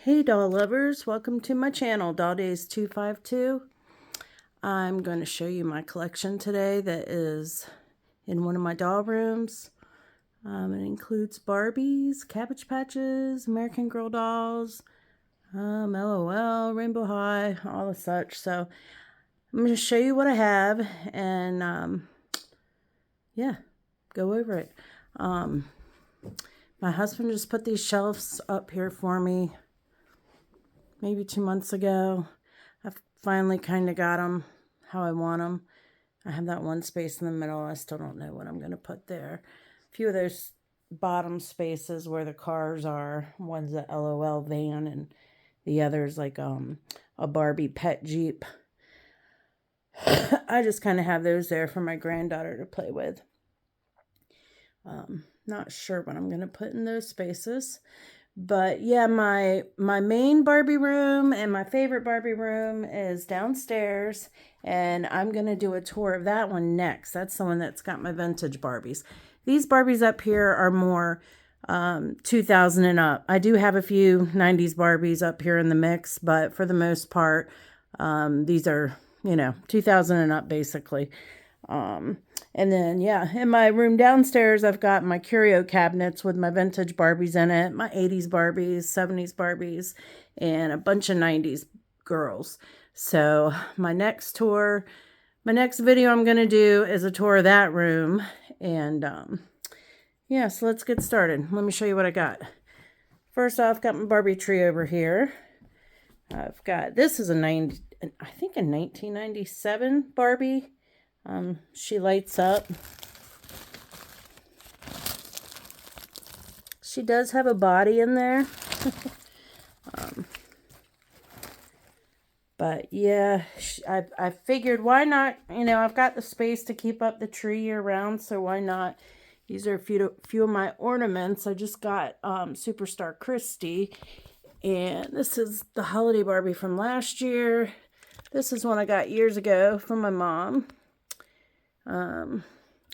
Hey doll lovers, welcome to my channel, Doll Days 252. I'm going to show you my collection today that is in one of my doll rooms. It includes Barbies, Cabbage Patches, American Girl dolls, LOL, Rainbow High, all of such. So I'm going to show you what I have and yeah, go over it. My husband just put these shelves up here for me maybe 2 months ago. I finally kind of got them how I want them. I have that one space in the middle. I still don't know what I'm going to put there. A few of those bottom spaces where the cars are. One's a LOL van and the other's like a Barbie pet Jeep. I just kind of have those there for my granddaughter to play with. Not sure what I'm going to put in those spaces. But yeah, my main Barbie room and my favorite Barbie room is downstairs. And I'm going to do a tour of that one next. That's the one that's got my vintage Barbies. These Barbies up here are more 2000 and up. I do have a few 90s Barbies up here in the mix. But for the most part, these are, 2000 and up basically. And then, yeah, in my room downstairs, I've got my curio cabinets with my vintage Barbies in it, my 80s Barbies, 70s Barbies, and a bunch of 90s girls. So my next video I'm going to do is a tour of that room. And, yeah, so let's get started. Let me show you what I got. First off, got my Barbie tree over here. I've got, this is I think a 1997 Barbie. She lights up. She does have a body in there. But yeah, I figured why not, I've got the space to keep up the tree year round, so why not? These are a few of my ornaments. I just got Superstar Christie, and this is the holiday Barbie from last year. This is one I got years ago from my mom.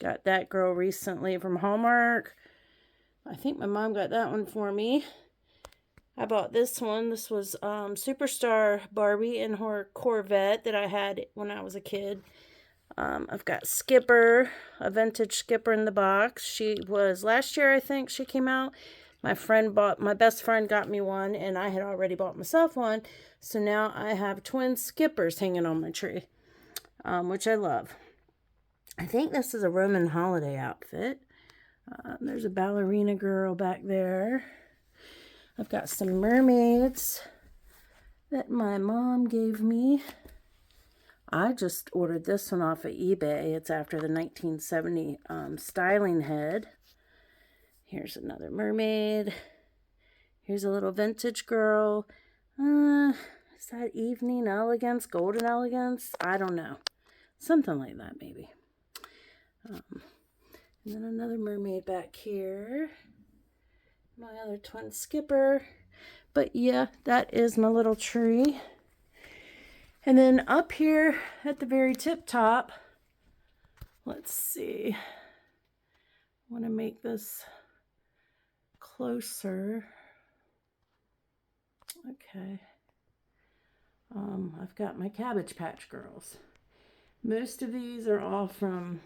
Got that girl recently from Hallmark. I think my mom got that one for me. I bought this one. This was Superstar Barbie in her Corvette that I had when I was a kid. I've got Skipper, a vintage Skipper in the box. She was last year, I think she came out. My best friend got me one, and I had already bought myself one. So now I have twin Skippers hanging on my tree, which I love. I think this is a Roman holiday outfit. There's a ballerina girl back there. I've got some mermaids that my mom gave me. I just ordered this one off of eBay. It's after the 1970 styling head. Here's another mermaid. Here's a little vintage girl. Is that evening elegance, golden elegance? I don't know. Something like that maybe. And then another mermaid back here. My other twin Skipper. But yeah, that is my little tree. And then up here at the very tip top, let's see. I want to make this closer. Okay. I've got my Cabbage Patch girls. Most of these are all from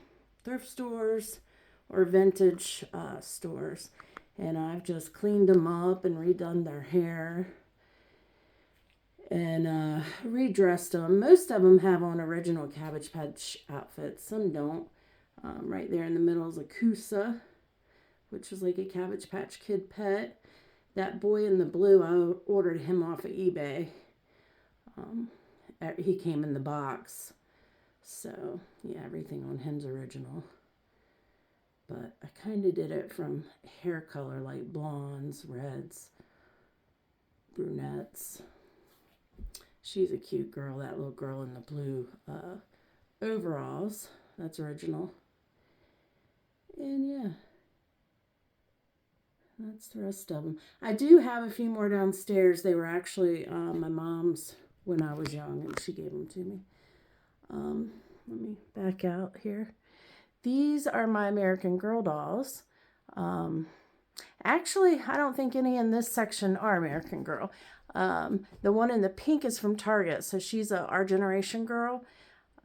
thrift stores or vintage stores, and I've just cleaned them up and redone their hair and redressed them. Most of them have on original Cabbage Patch outfits, some don't. Right there in the middle is a Kusa, which was like a Cabbage Patch Kid pet. That boy in the blue, I ordered him off of eBay. He came in the box. So, yeah, everything on him's original. But I kind of did it from hair color, like blondes, reds, brunettes. She's a cute girl, that little girl in the blue overalls. That's original. And yeah, that's the rest of them. I do have a few more downstairs. They were actually my mom's when I was young, and she gave them to me. Let me back out here. These are my American Girl dolls. Actually, I don't think any in this section are American Girl. The one in the pink is from Target, so she's a Our Generation girl.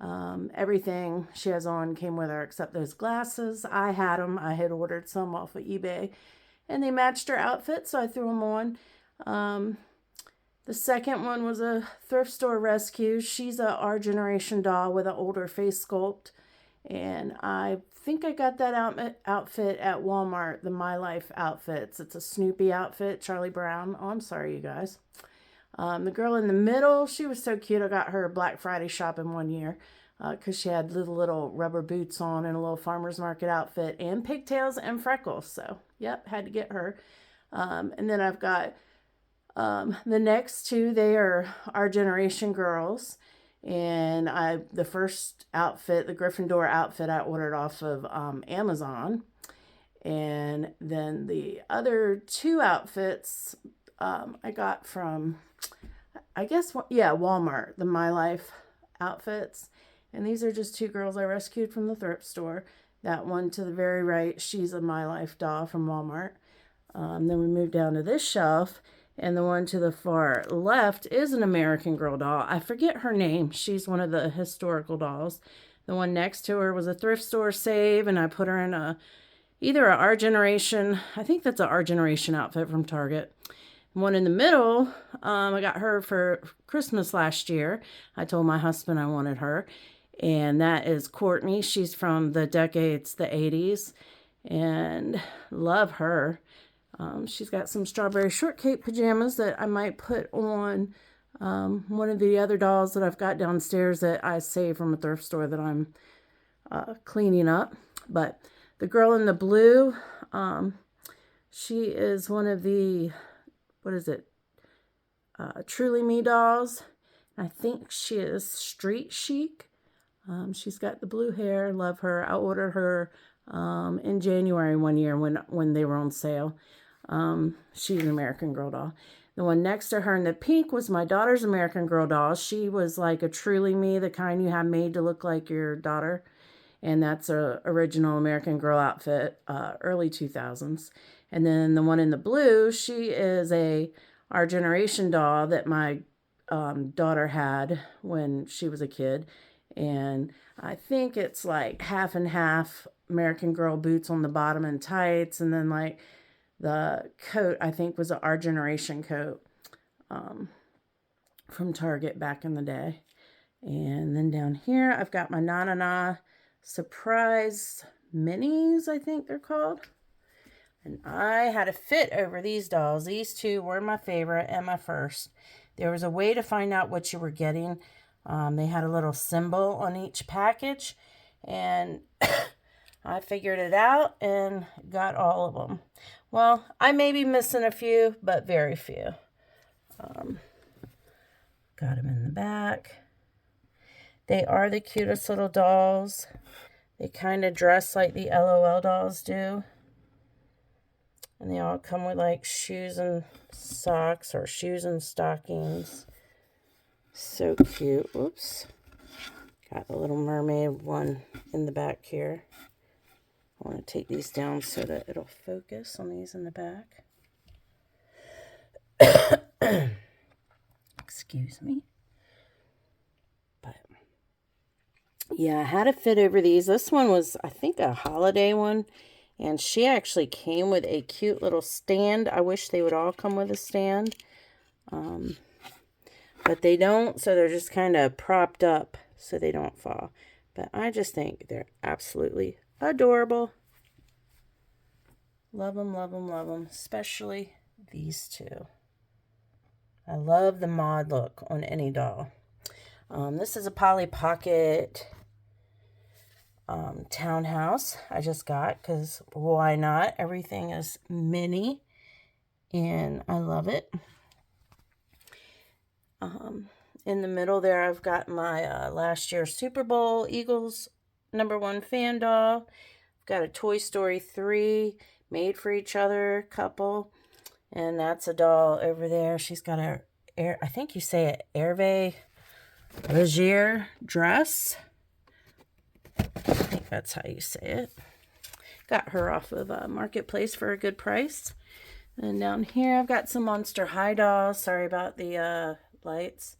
Everything she has on came with her except those glasses. I had them. I had ordered some off of eBay, and they matched her outfit, so I threw them on. The second one was a thrift store rescue. She's a Our Generation doll with an older face sculpt, and I think I got that outfit at Walmart, the My Life outfits. It's a Snoopy outfit, Charlie Brown. Oh, I'm sorry, you guys. The girl in the middle, she was so cute. I got her Black Friday shopping one year because she had little rubber boots on and a little farmer's market outfit and pigtails and freckles. So, yep, had to get her. And then I've got the next two. They are Our Generation girls. And the first outfit, the Gryffindor outfit, I ordered off of Amazon. And then the other two outfits I got from, I guess, yeah, Walmart, the My Life outfits. And these are just two girls I rescued from the thrift store. That one to the very right, she's a My Life doll from Walmart. Then we move down to this shelf. And the one to the far left is an American Girl doll. I forget her name. She's one of the historical dolls. The one next to her was a thrift store save, and I put her in either a Our Generation, I think that's an Our Generation outfit from Target. One in the middle, I got her for Christmas last year. I told my husband I wanted her, and that is Courtney. She's from the decades, the 80s, and love her. She's got some strawberry shortcake pajamas that I might put on one of the other dolls that I've got downstairs that I saved from a thrift store that I'm cleaning up. But the girl in the blue, she is one of the, what is it, Truly Me dolls. I think she is street chic. She's got the blue hair. Love her. I ordered her in January one year when they were on sale. She's an American Girl doll. The one next to her in the pink was my daughter's American Girl doll. She was like a Truly Me, the kind you have made to look like your daughter. And that's a original American Girl outfit, early 2000s. And then the one in the blue, she is a Our Generation doll that my daughter had when she was a kid. And I think it's like half and half American Girl boots on the bottom and tights, and then like the coat, I think, was an Our Generation coat from Target back in the day. And then down here, I've got my Na Na Na Surprise Minis, I think they're called. And I had a fit over these dolls. These two were my favorite and my first. There was a way to find out what you were getting. They had a little symbol on each package, and I figured it out and got all of them. Well, I may be missing a few, but very few. Got them in the back. They are the cutest little dolls. They kind of dress like the LOL dolls do. And they all come with like shoes and socks or shoes and stockings. So cute. Oops. Got a little mermaid one in the back here. I want to take these down so that it'll focus on these in the back. Excuse me. But yeah, I had a fit over these. This one was, I think, a holiday one. And she actually came with a cute little stand. I wish they would all come with a stand. But they don't, so they're just kind of propped up so they don't fall. But I just think they're absolutely adorable. Love them, love them, love them. Especially these two. I love the mod look on any doll. This is a Polly Pocket townhouse I just got, because why not? Everything is mini and I love it. In the middle there, I've got my last year's Super Bowl Eagles #1 fan doll. I've got a Toy Story 3 made for each other couple, and that's a doll over there. She's got a, I think you say it, Hervé Leger dress. I think that's how you say it. Got her off of Marketplace for a good price. And down here I've got some Monster High dolls. Sorry about the lights.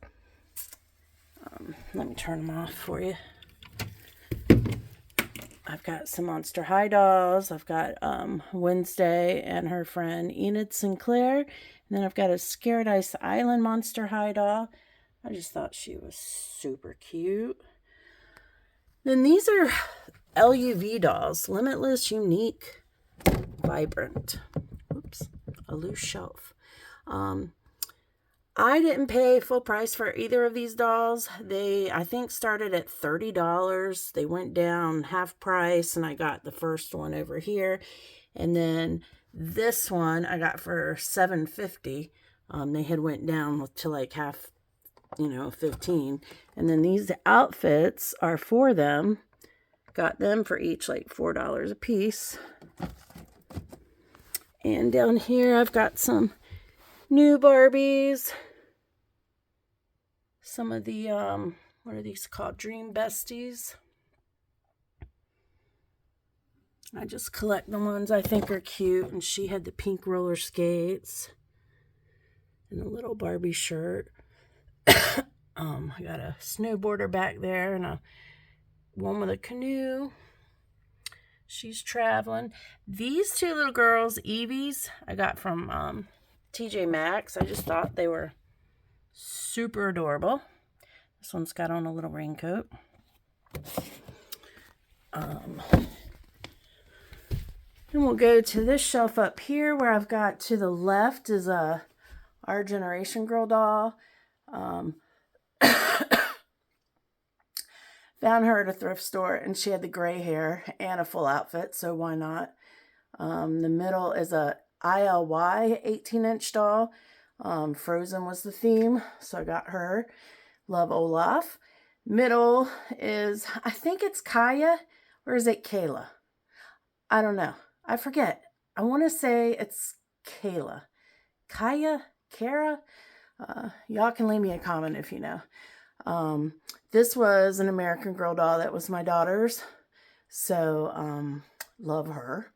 Let me turn them off for you. I've got some Monster High dolls. I've got Wednesday and her friend Enid Sinclair. And then I've got a Scared Ice Island Monster High doll. I just thought she was super cute. Then these are LUV dolls. Limitless, Unique, Vibrant. Oops, a loose shelf. I didn't pay full price for either of these dolls. They, I think, started at $30. They went down half price, and I got the first one over here. And then this one I got for $7.50. They had went down to like half, $15. And then these outfits are for them. Got them for each like $4 a piece. And down here I've got some new Barbies. Some of the, what are these called? Dream Besties. I just collect the ones I think are cute. And she had the pink roller skates. And a little Barbie shirt. I got a snowboarder back there. And a one with a canoe. She's traveling. These two little girls, Eevees, I got from TJ Maxx. I just thought they were super adorable. This one's got on a little raincoat. And we'll go to this shelf up here where I've got to the left is a Our Generation Girl doll. Found her at a thrift store, and she had the gray hair and a full outfit, so why not? The middle is a ILY 18-inch doll. Frozen was the theme, so I got her. Love Olaf. Middle is, I think it's Kaya, or is it Kayla? I don't know. I forget. I want to say it's Kayla. Kaya? Kara? Y'all can leave me a comment if you know. This was an American Girl doll that was my daughter's. So, love her.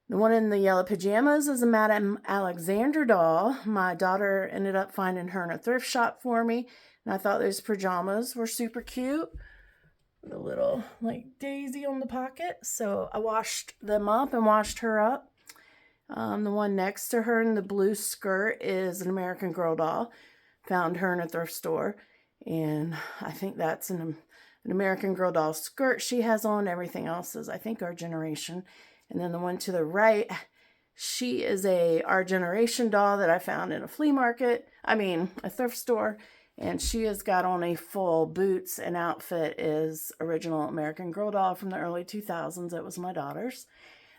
The one in the yellow pajamas is a Madame Alexander doll. My daughter ended up finding her in a thrift shop for me. And I thought those pajamas were super cute. With a little, like, daisy on the pocket. So I washed them up and washed her up. The one next to her in the blue skirt is an American Girl doll. Found her in a thrift store. And I think that's an American Girl doll skirt she has on. Everything else is, I think, Our Generation. And then the one to the right, she is a Our Generation doll that I found in a flea market. A thrift store. And she has got on a full boots and outfit is original American Girl doll from the early 2000s. It was my daughter's.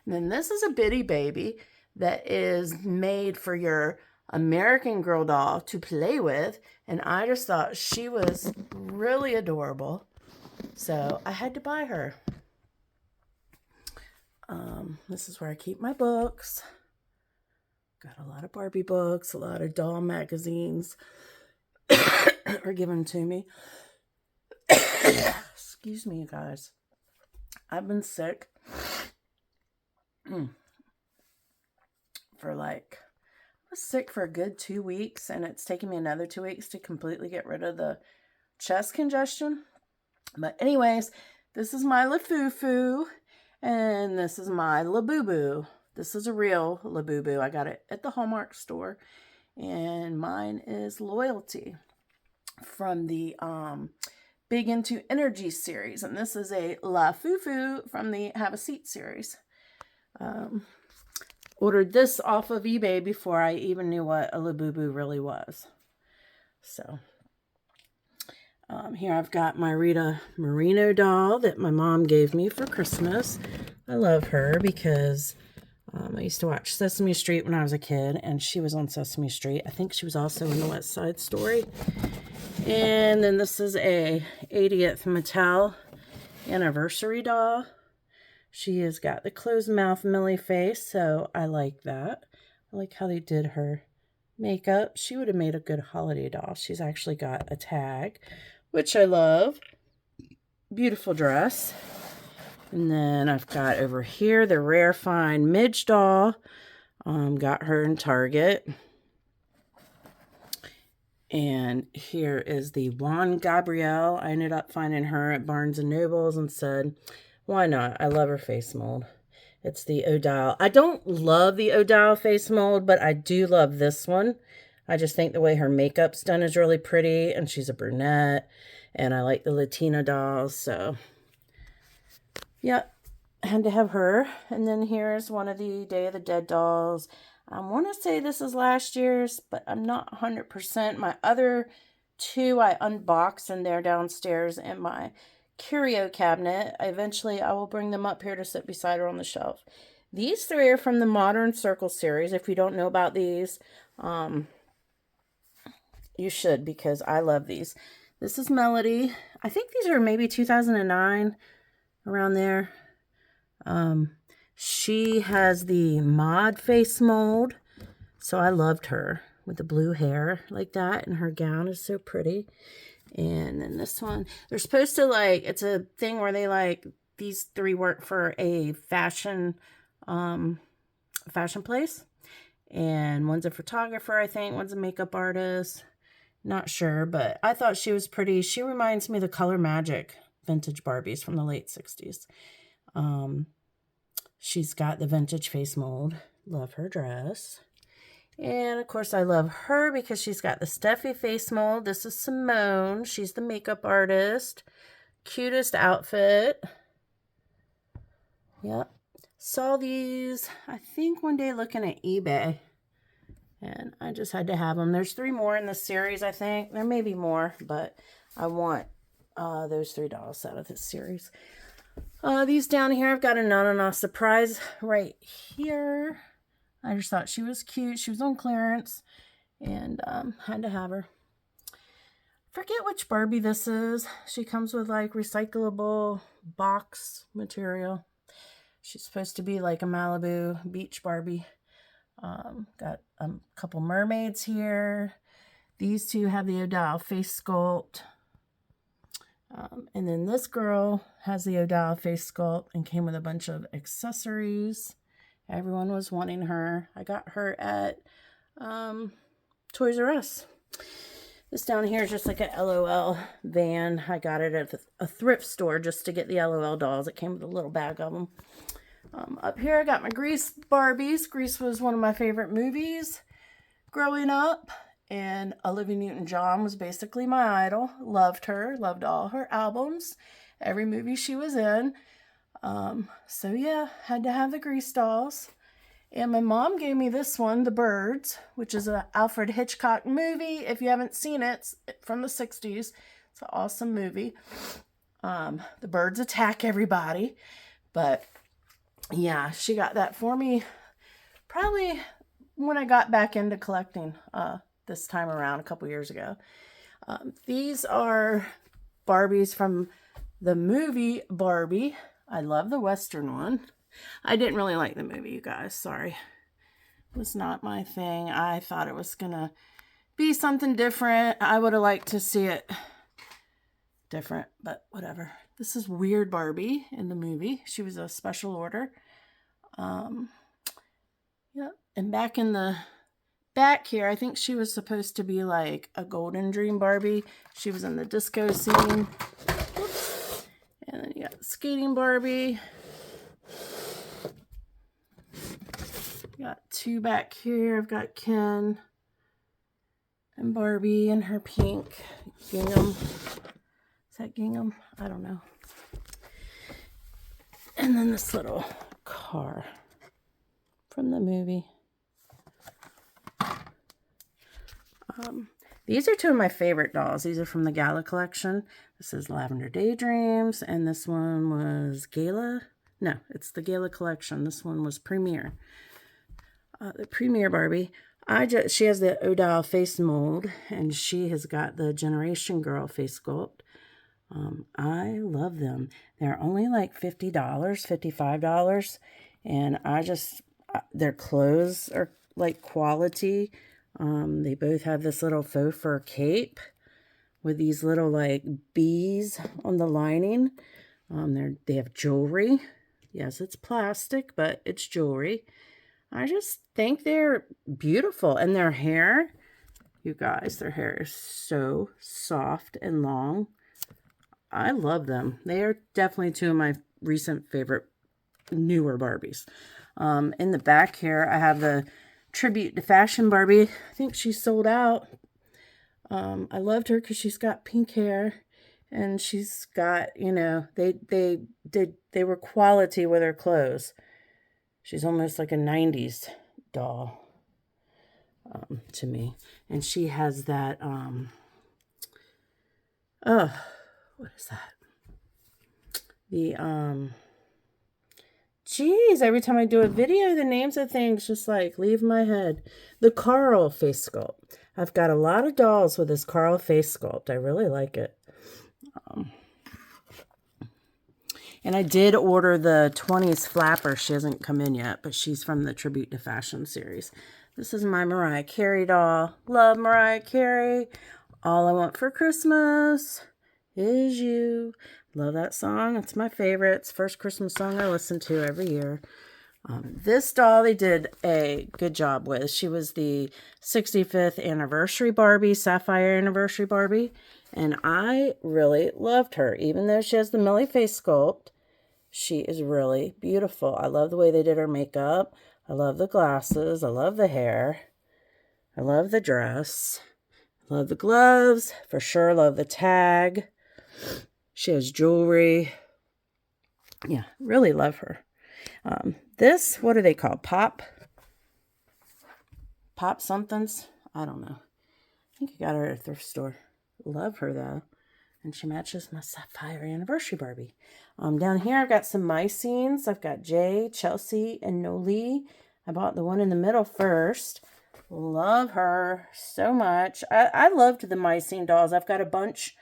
And then this is a bitty baby that is made for your American Girl doll to play with, and I just thought she was really adorable, so I had to buy her. This is where I keep my books. Got a lot of Barbie books, a lot of doll magazines are given to me. Excuse me, you guys. I've been sick for I was sick for a good 2 weeks, and it's taken me another 2 weeks to completely get rid of the chest congestion. But anyways, this is my LaFufu, and this is my Labubu. This is a real Labubu. I got it at the Hallmark store, and mine is Loyalty from the Big Into Energy series, and this is a LaFufu from the Have a Seat series. Ordered this off of eBay before I even knew what a Labubu really was. So, here I've got my Rita Merino doll that my mom gave me for Christmas. I love her because I used to watch Sesame Street when I was a kid, and she was on Sesame Street. I think she was also in the West Side Story. And then this is a 80th Mattel anniversary doll. She has got the closed mouth Millie face, so I like that. I like how they did her makeup. She would have made a good holiday doll. She's actually got a tag, which I love. Beautiful dress. And then I've got over here the Rare Find Midge doll. Got her in Target. And here is the Juan Gabrielle. I ended up finding her at Barnes & Nobles and said, why not? I love her face mold. It's the Odile. I don't love the Odile face mold, but I do love this one. I just think the way her makeup's done is really pretty, and she's a brunette, and I like the Latina dolls, so yeah, had to have her. And then here's one of the Day of the Dead dolls. I want to say this is last year's, but I'm not 100%. My other two I unboxed, and they're downstairs in my curio cabinet. Eventually, I will bring them up here to sit beside her on the shelf. These three are from the Modern Circle series. If you don't know about these, you should, because I love these. This is Melody. I think these are maybe 2009, around there. She has the mod face mold, so I loved her with the blue hair like that, and her gown is so pretty. And then this one, they're supposed to, like, it's a thing where they, like, these three work for a fashion place, and one's a photographer, I think, one's a makeup artist, not sure, but I thought she was pretty. She reminds me of the Color Magic vintage Barbies from the late 60s. She's got the vintage face mold. Love her dress. And, of course, I love her because she's got the Steffi face mold. This is Simone. She's the makeup artist. Cutest outfit. Yep. Saw these, I think, one day looking at eBay. And I just had to have them. There's 3 more in this series, I think. There may be more, but I want those 3 dolls out of this series. These down here, I've got a Nana surprise right here. I just thought she was cute. She was on clearance, and had to have her. Forget which Barbie this is. She comes with like recyclable box material. She's supposed to be like a Malibu beach Barbie. Got a couple mermaids here. These two have the Odile face sculpt. And then this girl has the Odile face sculpt and came with a bunch of accessories. Everyone was wanting her. I got her at Toys R Us. This down here is just like a LOL van. I got it at a thrift store just to get the LOL dolls. It came with a little bag of them. Up here, I got my Grease Barbies. Grease was one of my favorite movies growing up. And Olivia Newton-John was basically my idol. Loved her. Loved all her albums. Every movie she was in. So yeah, had to have the Grease dolls. And my mom gave me this one, The Birds, which is an Alfred Hitchcock movie. If you haven't seen it, it's from the 60s. It's an awesome movie. The birds attack everybody. But yeah, she got that for me probably when I got back into collecting this time around a couple years ago. These are Barbies from the movie Barbie. I love the Western one. I didn't really like the movie, you guys. Sorry. It was not my thing. I thought it was going to be something different. I would have liked to see it different, but whatever. This is Weird Barbie in the movie. She was a special order. Yep. And back in the back here, I think she was supposed to be like a Golden Dream Barbie. She was in the disco scene. Whoops. And then you got Skating Barbie. Got 2 back here. I've got Ken and Barbie in her pink gingham. Is that gingham? I don't know. And then this little car from the movie. These are 2 of my favorite dolls. These are from the Gala collection. This is Lavender Daydreams, and this one was Gala. No, it's the Gala collection. This one was Premiere. The Premiere Barbie. She has the Odile face mold, and she has got the Generation Girl face sculpt. I love them. They're only like $50, $55, and their clothes are like quality. They both have this little faux fur cape with these little like bees on the lining. They have jewelry. Yes, it's plastic, but it's jewelry. I just think they're beautiful. And their hair, you guys, their hair is so soft and long. I love them. They are definitely two of my recent favorite newer Barbies. In the back here, I have the Tribute to Fashion Barbie. I think she sold out. I loved her because she's got pink hair. And she's got, you know, they were quality with her clothes. She's almost like a 90s doll to me. And she has that, oh, what is that? Geez, every time I do a video, the names of things just like leave my head. The Carl face sculpt. I've got a lot of dolls with this Carl face sculpt. I really like it. And I did order the 20s flapper. She hasn't come in yet, but she's from the Tribute to Fashion series. This is my Mariah Carey doll. Love Mariah Carey. All I Want for Christmas is You. Love that song. It's my favorite. It's the first Christmas song I listen to every year. This doll they did a good job with. She was the 65th anniversary Barbie, Sapphire anniversary Barbie. And I really loved her. Even though she has the Millie face sculpt, she is really beautiful. I love the way they did her makeup. I love the glasses. I love the hair. I love the dress. I love the gloves. For sure, love the tag. She has jewelry. Yeah, really love her. This, what are they called? Pop somethings? I don't know. I think I got her at a thrift store. Love her though. And she matches my Sapphire anniversary Barbie. Down here I've got some myscenes. I've got Jay, Chelsea, and Noli. I bought the one in the middle first. Love her so much. I loved the myscene dolls. I've got a bunch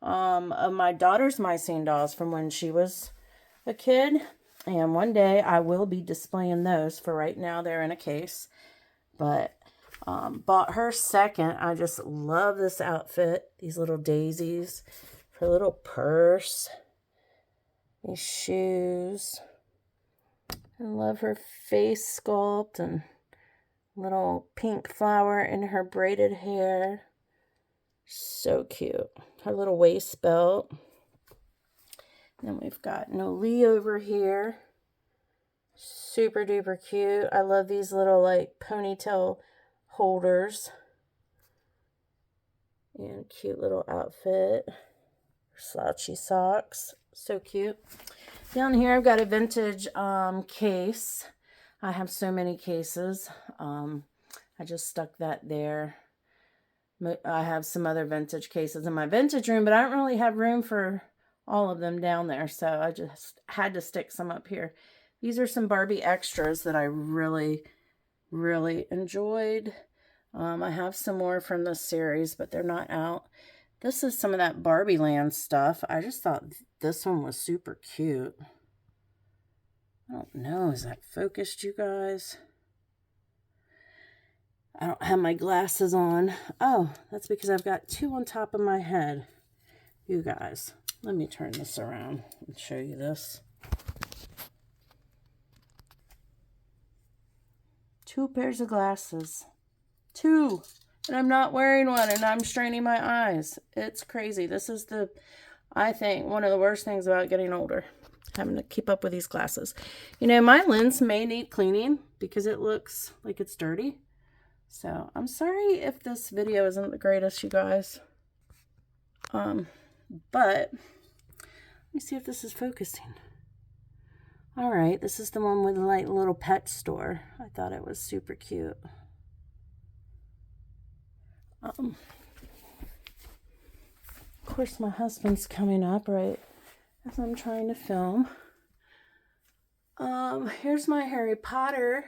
of my daughter's myscene dolls from when she was a kid. And one day I will be displaying those. For right now they're in a case. But bought her second. I just love this outfit. These little daisies. Her little purse. These shoes. I love her face sculpt and little pink flower in her braided hair. So cute. Her little waist belt. Then we've got Noli over here. Super duper cute. I love these little like ponytail holders. And cute little outfit. Slouchy socks. So cute. Down here I've got a vintage case. I have so many cases. I just stuck that there. I have some other vintage cases in my vintage room, but I don't really have room for all of them down there. So I just had to stick some up here. These are some Barbie extras that I really, really enjoyed. I have some more from this series, but they're not out. This is some of that Barbie Land stuff. I just thought this one was super cute. I don't know. Is that focused, you guys? I don't have my glasses on. Oh, that's because I've got two on top of my head. You guys, let me turn this around and show you this. Two pairs of glasses. Two. And I'm not wearing one and I'm straining my eyes. It's crazy. This is I think, one of the worst things about getting older. Having to keep up with these glasses. You know, my lens may need cleaning because it looks like it's dirty. So, I'm sorry if this video isn't the greatest, you guys. But, let me see if this is focusing. Alright, this is the one with the like little pet store. I thought it was super cute. Of course, my husband's coming up right as I'm trying to film. Here's my Harry Potter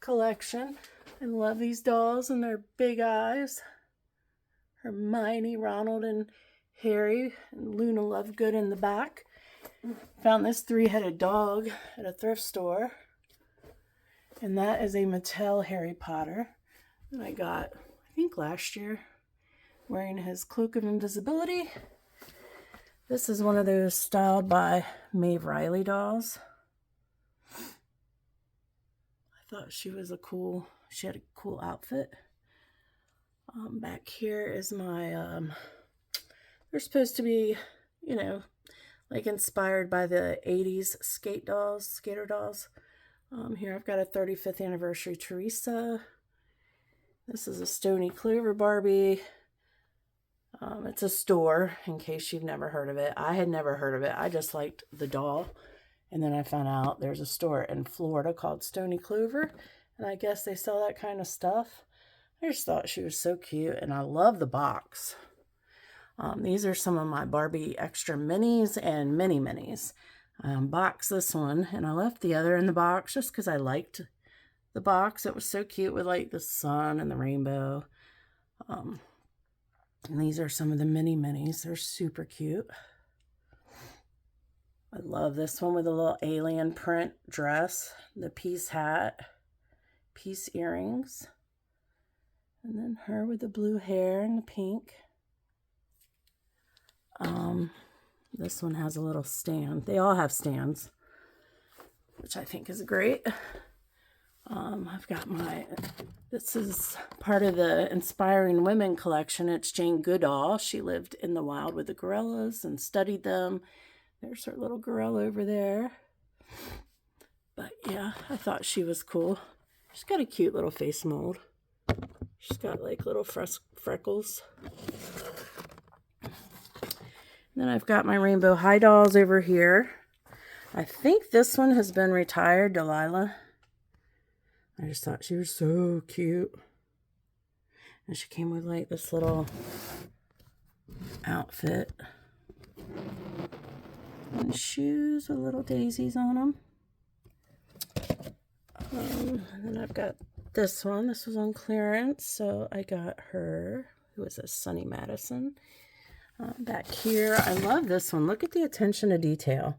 collection. I love these dolls and their big eyes. Hermione, Ronald, and Harry, and Luna Lovegood in the back. Found this three-headed dog at a thrift store. And that is a Mattel Harry Potter that I got, I think last year, wearing his cloak of invisibility. This is one of those styled by Maeve Riley dolls. I thought she was she had a cool outfit. Back here is my, they're supposed to be, you know, like inspired by the 80s skater dolls. Here I've got a 35th anniversary Teresa. This is a Stony Clover Barbie. It's a store, in case you've never heard of it. I had never heard of it. I just liked the doll. And then I found out there's a store in Florida called Stony Clover. And I guess they sell that kind of stuff. I just thought she was so cute. And I love the box. These are some of my Barbie extra minis and mini minis. I unboxed this one. And I left the other in the box just because I liked the box. It was so cute with like the sun and the rainbow. And these are some of the mini minis. They're super cute. I love this one with a little alien print dress, the peace hat, peace earrings, and then her with the blue hair and the pink. This one has a little stand. They all have stands, which I think is great. I've got this is part of the Inspiring Women collection. It's Jane Goodall. She lived in the wild with the gorillas and studied them. There's her little gorilla over there. But yeah, I thought she was cool. She's got a cute little face mold. She's got like little freckles. And then I've got my Rainbow High dolls over here. I think this one has been retired, Delilah. I just thought she was so cute. And she came with like this little outfit. And shoes with little daisies on them. And then I've got this one. This was on clearance. So I got her. Who is this? Sunny Madison. Back here. I love this one. Look at the attention to detail.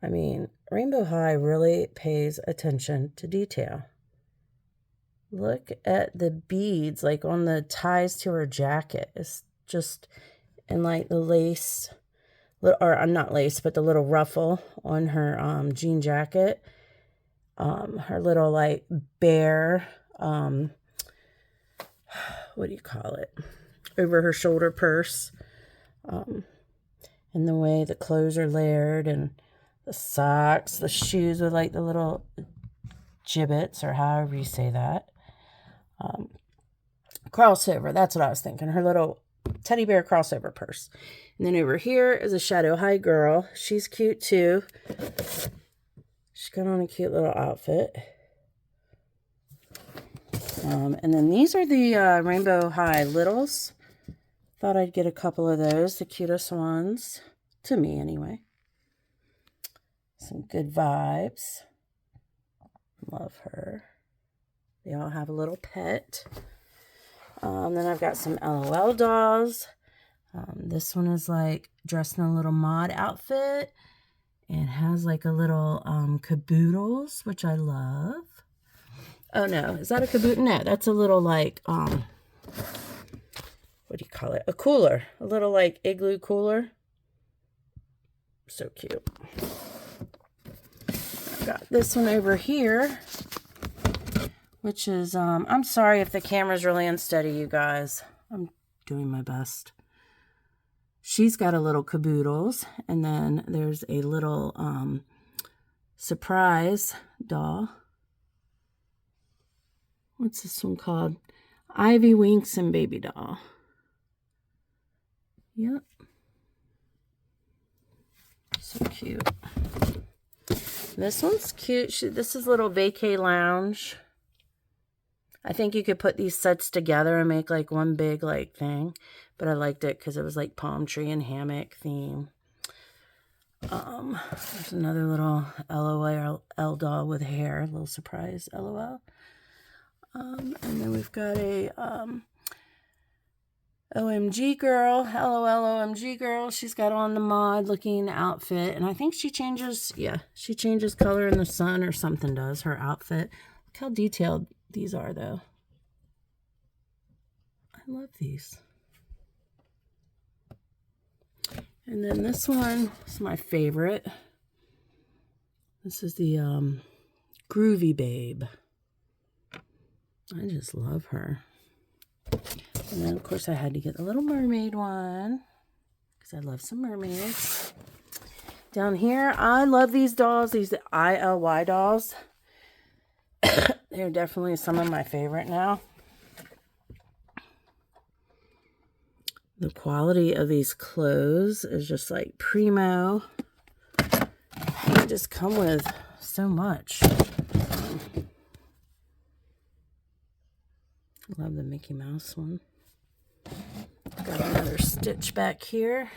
I mean, Rainbow High really pays attention to detail. Look at the beads, like on the ties to her jacket. It's just, and like the lace, or not lace, but the little ruffle on her jean jacket. Her little like bear, what do you call it? Over her shoulder purse. And the way the clothes are layered and the socks, the shoes with like the little gibbets, or however you say that. Crossover, that's what I was thinking. Her little teddy bear crossover purse. And then over here is a Shadow High girl. She's cute too. She's got on a cute little outfit. And then these are the Rainbow High Littles. Thought I'd get a couple of those, the cutest ones, to me anyway. Some good vibes. Love her. They all have a little pet. Then I've got some LOL dolls. This one is like dressed in a little mod outfit. It has like a little caboodles, which I love. Oh no, is that a caboodle? No, that's a little like, what do you call it? A cooler. A little like igloo cooler. So cute. I've got this one over here, which is, I'm sorry if the camera's really unsteady, you guys. I'm doing my best. She's got a little caboodles, and then there's a little surprise doll. What's this one called? Ivy Winks and Baby Doll. Yep. So cute. This one's cute. This is little vacay lounge. I think you could put these sets together and make like one big like thing. But I liked it because it was like palm tree and hammock theme. There's another little LOL doll with hair. A little surprise LOL. And then we've got a OMG girl. LOL OMG girl. She's got on the mod looking outfit. And I think she changes, yeah, she changes color in the sun or something does, her outfit. Look how detailed these are though. I love these. And then this one is my favorite. This is the Groovy Babe. I just love her. And then, of course, I had to get the Little Mermaid one because I love some mermaids. Down here, I love these dolls. These ILY dolls. They're definitely some of my favorite now. The quality of these clothes is just like primo. They just come with so much. Love the Mickey Mouse one. Got another Stitch back here.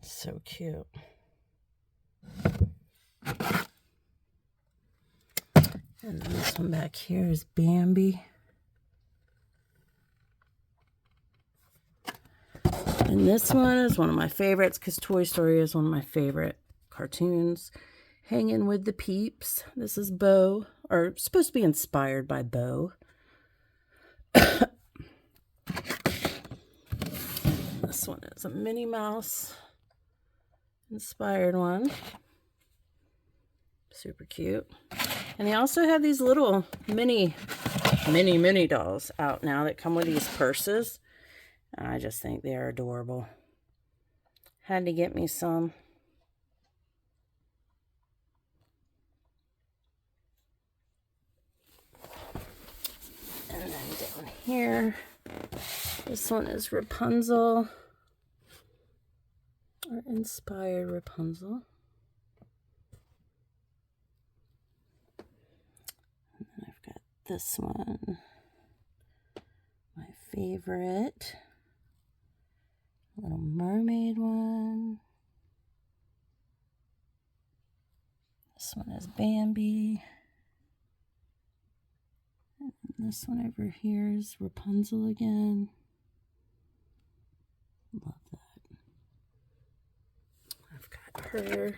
So cute. And then this one back here is Bambi. And this one is one of my favorites because Toy Story is one of my favorite cartoons. Hanging with the Peeps. This is Bo, or supposed to be inspired by Bo. This one is a Minnie Mouse inspired one. Super cute. And they also have these little mini dolls out now that come with these purses. And I just think they're adorable. Had to get me some. And then down here, this one is Rapunzel. Or inspired Rapunzel. And then I've got this one. My favorite. Little Mermaid one. This one is Bambi. And this one over here is Rapunzel again. Love that. I've got her.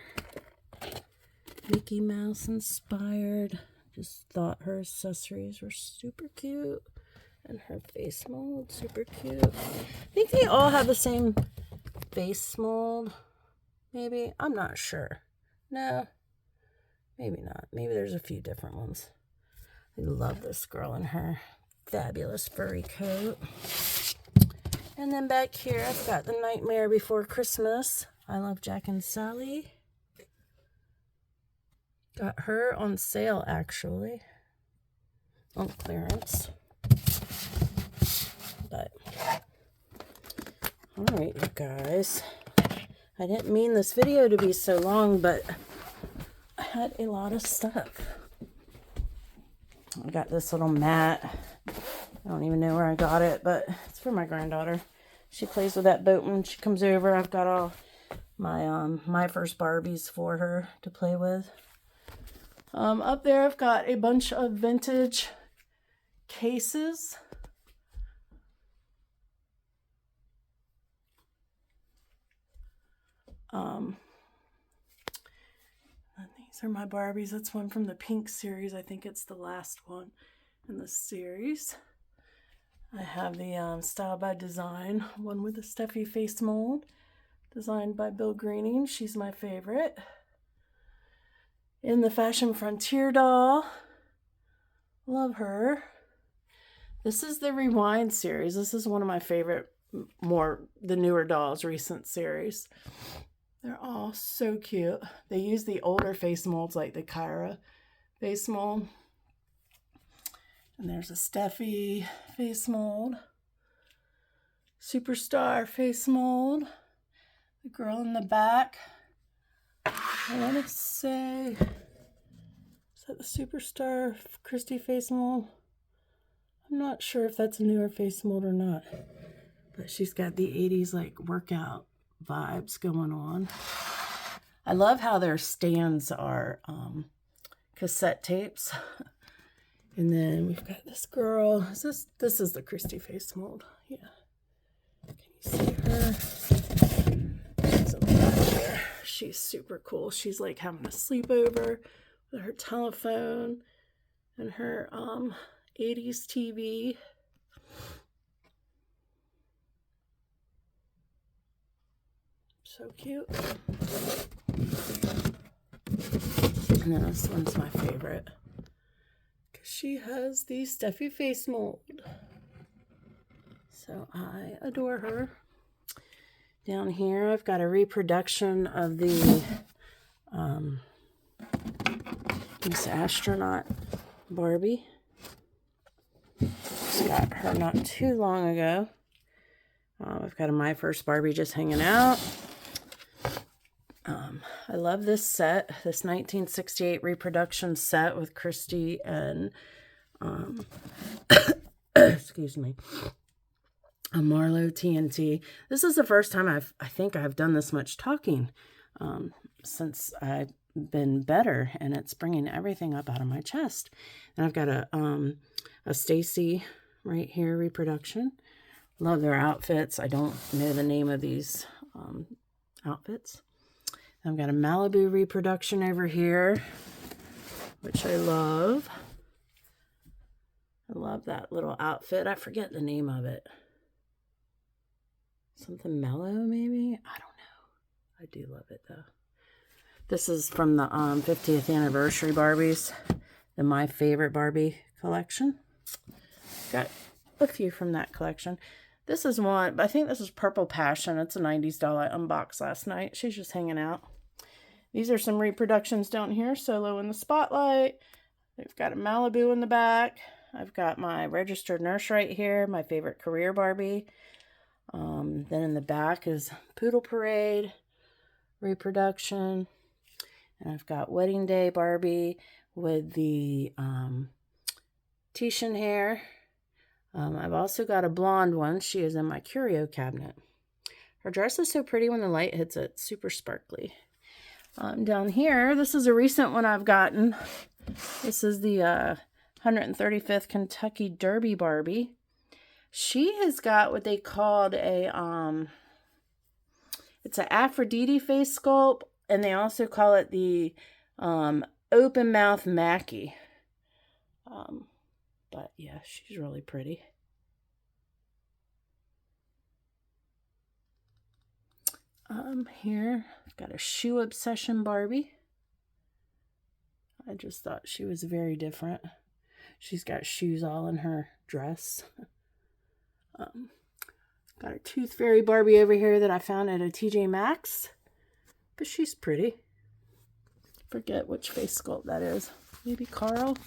Mickey Mouse inspired. Just thought her accessories were super cute. And her face mold, super cute. I think they all have the same face mold. Maybe. I'm not sure. No. Maybe not. Maybe there's a few different ones. I love this girl in her fabulous furry coat. And then back here, I've got the Nightmare Before Christmas. I Love Jack and Sally. Got her on sale, actually. On clearance. But, alright, you guys. I didn't mean this video to be so long, but I had a lot of stuff. I got this little mat. I don't even know where I got it, but it's for my granddaughter. She plays with that boat when she comes over. I've got all my first Barbies for her to play with. Up there, I've got a bunch of vintage cases. And these are my Barbies. That's one from the Pink series. I think it's the last one in the series. I have the Style by Design one with the Steffi face mold, designed by Bill Greening. She's my favorite. In the Fashion Frontier doll. Love her. This is the Rewind series. This is one of my favorite, the newer dolls, recent series. They're all so cute. They use the older face molds like the Kyra face mold. And there's a Steffi face mold. Superstar face mold. The girl in the back. I want to say, is that the Superstar Christy face mold? I'm not sure if that's a newer face mold or not. But she's got the 80s like workout vibes going on. I love how their stands are cassette tapes. And then we've got this girl. This is the Christy face mold. Yeah. Can you see her? She's in the back there. She's super cool. She's like having a sleepover with her telephone and her 80s TV. So cute. And then this one's my favorite, because she has the stuffy face mold. So I adore her. Down here, I've got a reproduction of the Miss Astronaut Barbie. Just got her not too long ago. I've got a My First Barbie just hanging out. I love this set, this 1968 reproduction set with Christy and, excuse me, a Marlowe TNT. This is the first time I think I've done this much talking since I've been better, and it's bringing everything up out of my chest. And I've got a Stacy right here reproduction. Love their outfits. I don't know the name of these outfits. I've got a Malibu reproduction over here, which I love. I love that little outfit. I forget the name of it. Something mellow, maybe? I don't know. I do love it, though. This is from the 50th anniversary Barbies, the My Favorite Barbie collection. Got a few from that collection. This is one, I think this is Purple Passion. It's a 90s doll I unboxed last night. She's just hanging out. These are some reproductions down here. Solo in the Spotlight. We've got a Malibu in the back. I've got my Registered Nurse right here, my favorite career Barbie. Then in the back is Poodle Parade reproduction. And I've got Wedding Day Barbie with the Titian hair. I've also got a blonde one. She is in my curio cabinet. Her dress is so pretty when the light hits it. Super sparkly. Down here, this is a recent one I've gotten. This is the 135th Kentucky Derby Barbie. She has got what they called a, it's an Aphrodite face sculpt, and they also call it the open mouth Mackie. But yeah, she's really pretty. Here, I've got a Shoe Obsession Barbie. I just thought she was very different. She's got shoes all in her dress. Got a Tooth Fairy Barbie over here that I found at a TJ Maxx. But she's pretty. Forget which face sculpt that is. Maybe Carl?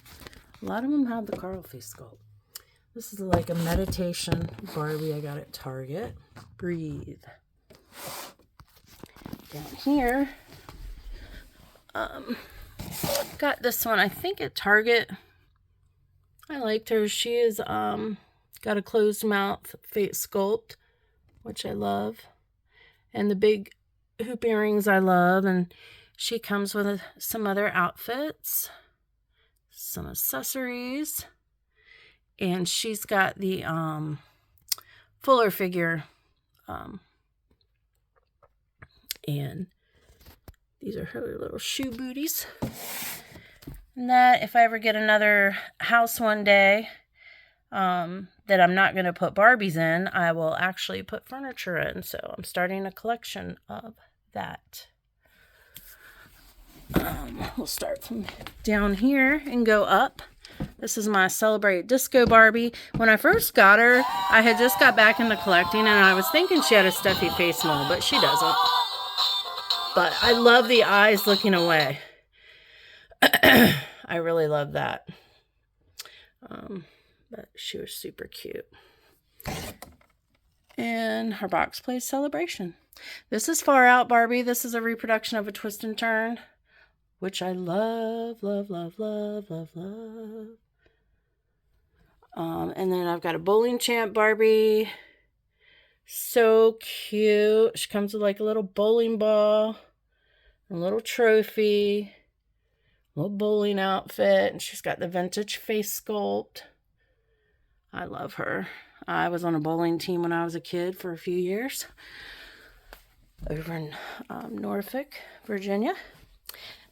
A lot of them have the Carl face sculpt. This is like a meditation Barbie I got at Target. Breathe. Down here, got this one, I think at Target. I liked her. She is got a closed mouth face sculpt, which I love. And the big hoop earrings I love. And she comes with some other outfits, some accessories. And she's got the fuller figure. And these are her little shoe booties. And that, if I ever get another house one day that I'm not going to put Barbies in, I will actually put furniture in. So I'm starting a collection of that. We'll start from down here and go up. This is my Celebrate Disco Barbie. When I first got her, I had just got back into collecting, and I was thinking she had a stuffy face mold, but she doesn't. But I love the eyes looking away. I really love that. But she was super cute. And her box plays Celebration. This is Far Out Barbie. This is a reproduction of a Twist and Turn, which I love, love, love, love, love, love. And then I've got a Bowling Champ Barbie. So cute. She comes with like a little bowling ball, a little trophy, a little bowling outfit, and she's got the vintage face sculpt. I love her. I was on a bowling team when I was a kid for a few years over in Norfolk, Virginia.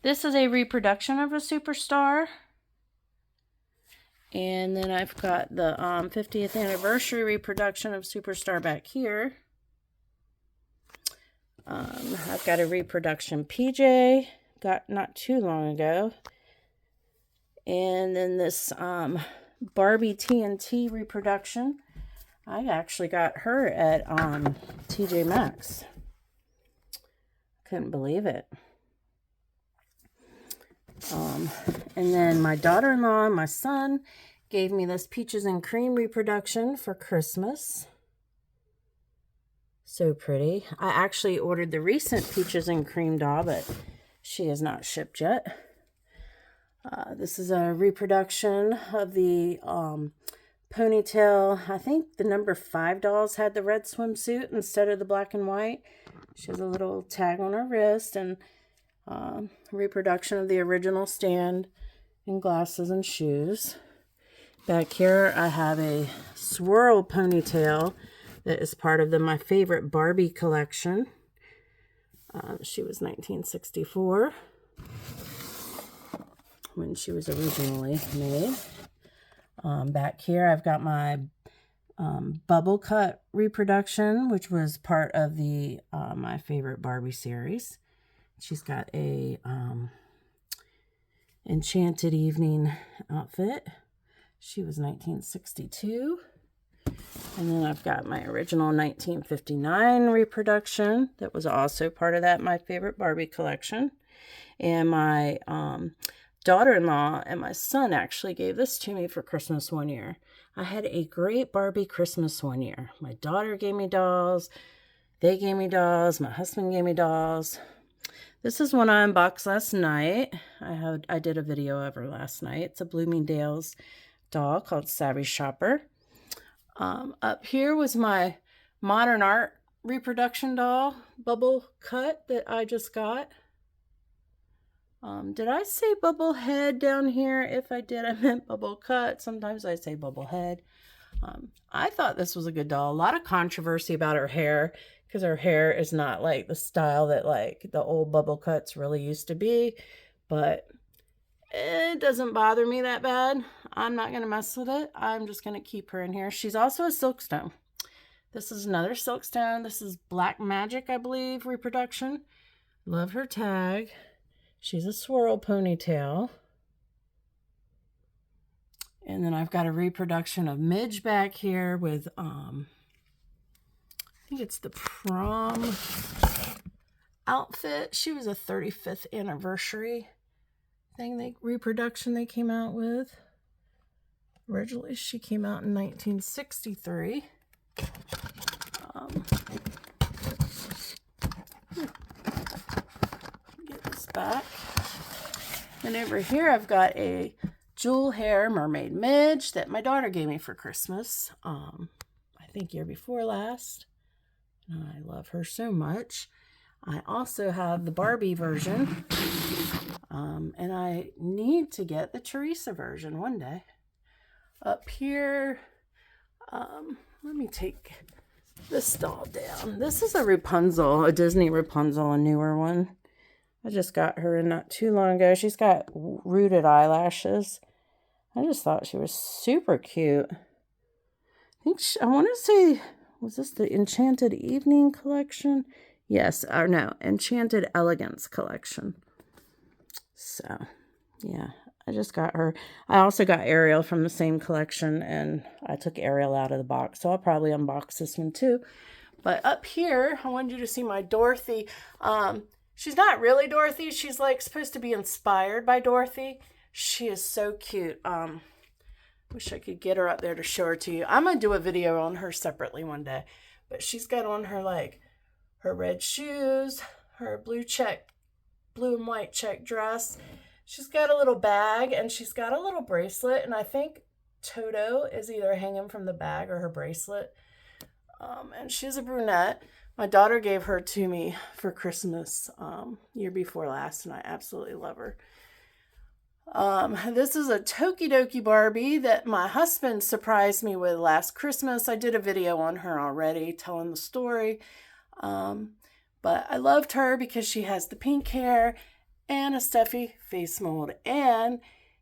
This is a reproduction of a Superstar. And then I've got the 50th anniversary reproduction of Superstar back here. I've got a reproduction PJ, got not too long ago. And then this Barbie TNT reproduction. I actually got her at TJ Maxx. Couldn't believe it. And then my daughter-in-law and my son gave me this Peaches and Cream reproduction for Christmas. So pretty. I actually ordered the recent Peaches and Cream doll, but she has not shipped yet. This is a reproduction of the ponytail. I think the number 5 dolls had the red swimsuit instead of the black and white. She has a little tag on her wrist, and reproduction of the original stand and glasses and shoes. Back here I have a swirl ponytail that is part of my favorite Barbie collection. She was 1964 when she was originally made. Back here I've got my bubble cut reproduction, which was part of the my favorite Barbie series. She's got a enchanted evening outfit. She was 1962. And then I've got my original 1959 reproduction that was also part of my favorite Barbie collection. And my daughter-in-law and my son actually gave this to me for Christmas one year. I had a great Barbie Christmas one year. My daughter gave me dolls. They gave me dolls. My husband gave me dolls. This is one I unboxed last night. I did a video of her last night. It's a Bloomingdale's doll called Savvy Shopper. Up here was my modern art reproduction doll, bubble cut, that I just got. Did I say bubble head down here? If I did, I meant bubble cut. Sometimes I say bubble head. I thought this was a good doll. A lot of controversy about her hair, because her hair is not like the style that like the old bubble cuts really used to be, but it doesn't bother me that bad. I'm not going to mess with it. I'm just going to keep her in here. She's also a silkstone. This is another silkstone. This is Black Magic, I believe, reproduction. Love her tag. She's a swirl ponytail. And then I've got a reproduction of Midge back here with, I think it's the prom outfit. She was a 35th anniversary reproduction they came out with. Originally, she came out in 1963. Get this back. And over here, I've got a jewel hair mermaid Midge that my daughter gave me for Christmas. I think year before last. I love her so much. I also have the Barbie version. And I need to get the Teresa version one day. Up here, let me take this doll down. This is a Rapunzel, a Disney Rapunzel, a newer one. I just got her in not too long ago. She's got rooted eyelashes. I just thought she was super cute. I want to say, was this the Enchanted Evening collection? Yes, or no, Enchanted Elegance collection. So, yeah, I just got her. I also got Ariel from the same collection, and I took Ariel out of the box, so I'll probably unbox this one too. But up here, I wanted you to see my Dorothy. She's not really Dorothy. She's like supposed to be inspired by Dorothy. She is so cute. Wish I could get her up there to show her to you. I'm going to do a video on her separately one day. But she's got on her, like, her red shoes, her blue and white check dress. She's got a little bag, and she's got a little bracelet. And I think Toto is either hanging from the bag or her bracelet. And she's a brunette. My daughter gave her to me for Christmas year before last, and I absolutely love her. This is a Tokidoki Barbie that my husband surprised me with last Christmas. I did a video on her already telling the story. But I loved her because she has the pink hair and a stuffy face mold and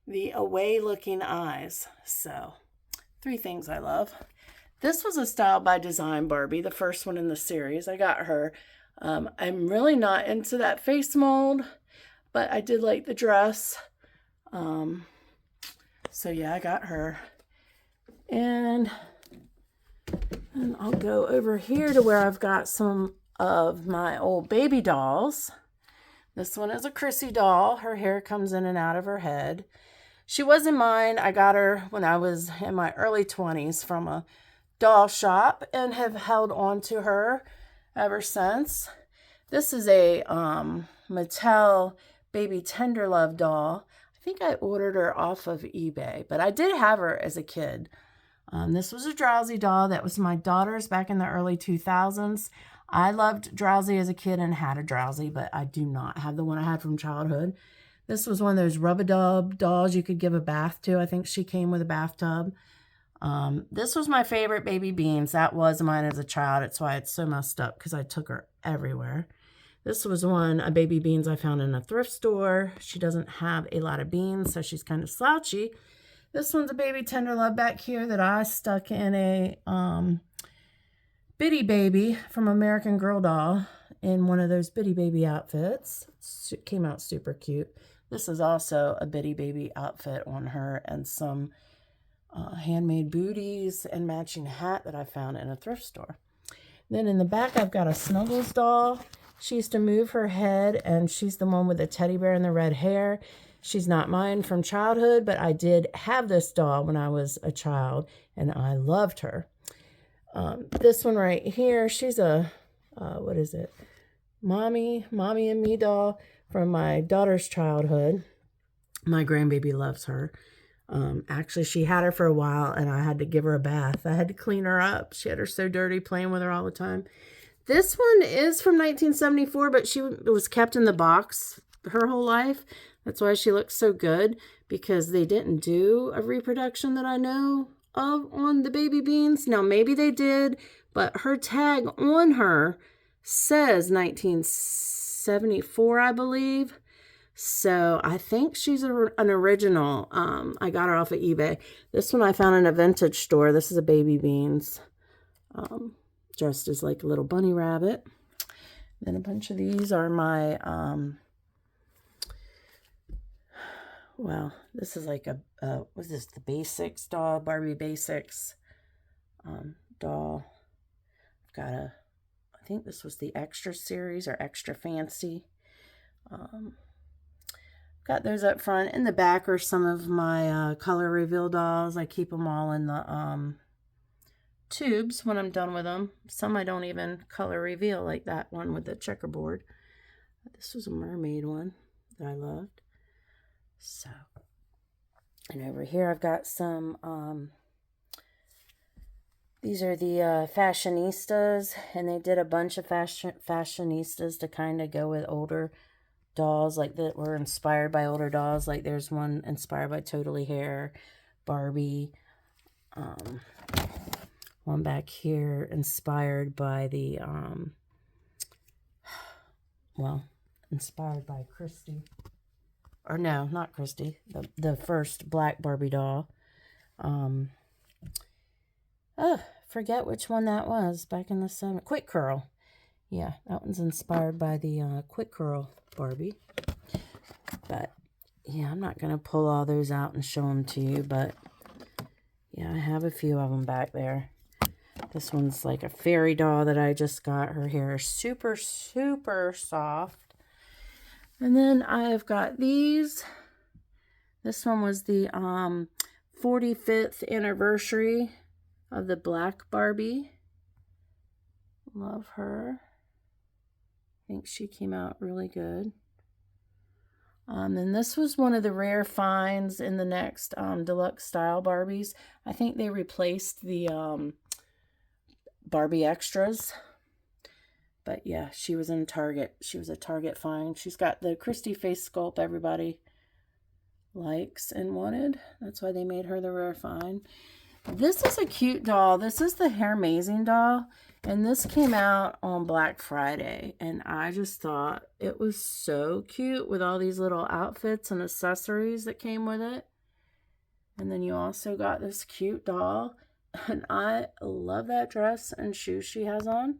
the away looking eyes. So 3 things I love. This was a Style by Design Barbie, the first one in the series. I got her I'm really not into that face mold, but I did like the dress. So yeah, I got her. And I'll go over here to where I've got some of my old baby dolls. This one is a Chrissy doll. Her hair comes in and out of her head. She wasn't mine. I got her when I was in my early 20s from a doll shop and have held on to her ever since. This is a Mattel Baby Tender Love doll. I think I ordered her off of eBay, but I did have her as a kid. This was a Drowsy doll that was my daughter's back in the early 2000s. I loved Drowsy as a kid and had a Drowsy, but I do not have the one I had from childhood. This was one of those rub-a-dub dolls you could give a bath to. I think she came with a bathtub. This was my favorite Baby Beans. That was mine as a child. It's why it's so messed up because I took her everywhere. This was one of Baby Beans I found in a thrift store. She doesn't have a lot of beans, so she's kind of slouchy. This one's a Baby Tender Love back here that I stuck in a Bitty Baby from American Girl Doll in one of those Bitty Baby outfits. It came out super cute. This is also a Bitty Baby outfit on her and some handmade booties and matching hat that I found in a thrift store. Then in the back, I've got a Snuggles doll. She used to move her head, and she's the one with the teddy bear and the red hair. She's not mine from childhood, but I did have this doll when I was a child, and I loved her. This one right here, she's a, what is it? Mommy and Me doll from my daughter's childhood. My grandbaby loves her. Actually, she had her for a while, and I had to give her a bath. I had to clean her up. She had her so dirty playing with her all the time. This one is from 1974, but she was kept in the box her whole life. That's why she looks so good, because they didn't do a reproduction that I know of on the Baby Beans. Now, maybe they did, but her tag on her says 1974, I believe. So I think she's an original. I got her off of eBay. This one I found in a vintage store. This is a Baby Beans. Dressed as like a little bunny rabbit. Then a bunch of these are my, well, this is like a, what's this? The Basics doll, Barbie Basics doll. I've got a, I think this was the Extra series or Extra Fancy. Got those up front. In the back are some of my color reveal dolls. I keep them all in the tubes when I'm done with them. Some I don't even color reveal, like that one with the checkerboard. This was a mermaid one that I loved. So, and over here I've got some, these are the fashionistas, and they did a bunch of fashionistas to kind of go with older dolls, like that were inspired by older dolls. Like there's one inspired by Totally Hair, Barbie, one back here inspired by the, well, inspired by Christy. Or no, not Christy. The first black Barbie doll. Forget which one that was back in the 70s. Quick Curl. Yeah, that one's inspired by the Quick Curl Barbie. But, yeah, I'm not going to pull all those out and show them to you. But, yeah, I have a few of them back there. This one's like a fairy doll that I just got. Her hair is super, super soft. And then I've got these. This one was the 45th anniversary of the black Barbie. Love her. I think she came out really good. And this was one of the rare finds in the next deluxe style Barbies. I think they replaced the Barbie extras. But yeah, she was in Target. She was a Target find. She's got the Christy face sculpt everybody likes and wanted. That's why they made her the rare find. This is a cute doll. This is the Hair Amazing doll. And this came out on Black Friday. And I just thought it was so cute with all these little outfits and accessories that came with it. And then you also got this cute doll. And I love that dress and shoes she has on.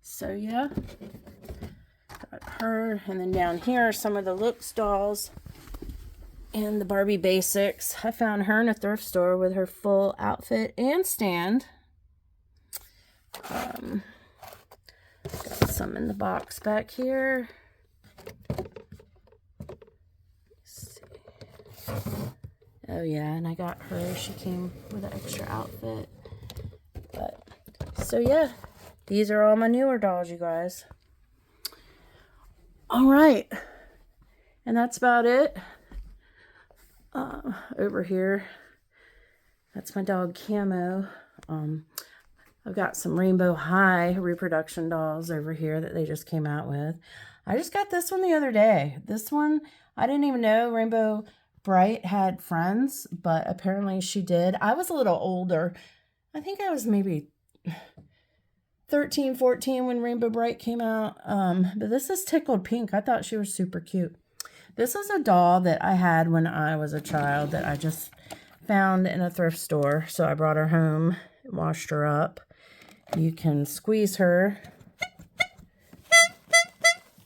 So yeah, got her. And then down here are some of the Looks dolls and the Barbie basics. I found her in a thrift store with her full outfit and stand. Got some in the box back here. Let's see. Oh yeah, and I got her. She came with an extra outfit. But so yeah, these are all my newer dolls, you guys. All right, and that's about it. Over here, that's my dog Camo. I've got some Rainbow High reproduction dolls over here that they just came out with. I just got this one the other day. This one, I didn't even know Rainbow Bright had friends, but apparently she did. I was a little older. I think I was maybe 13, 14 when Rainbow Bright came out. But this is Tickled Pink. I thought she was super cute. This is a doll that I had when I was a child that I just found in a thrift store. So I brought her home, washed her up. You can squeeze her.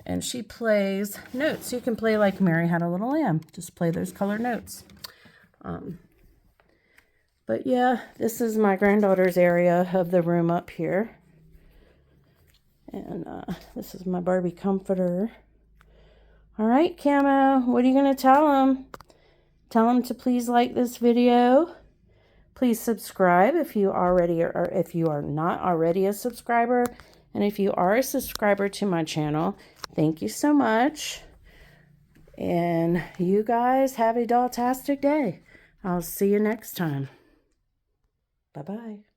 And she plays notes. You can play like Mary Had a Little Lamb. Just play those colored notes. But yeah, this is my granddaughter's area of the room up here. And this is my Barbie comforter. All right, Camo, what are you going to tell them? Tell them to please like this video. Please subscribe if you already are, or if you are not already a subscriber. And if you are a subscriber to my channel, thank you so much. And you guys have a doll-tastic day. I'll see you next time. Bye-bye.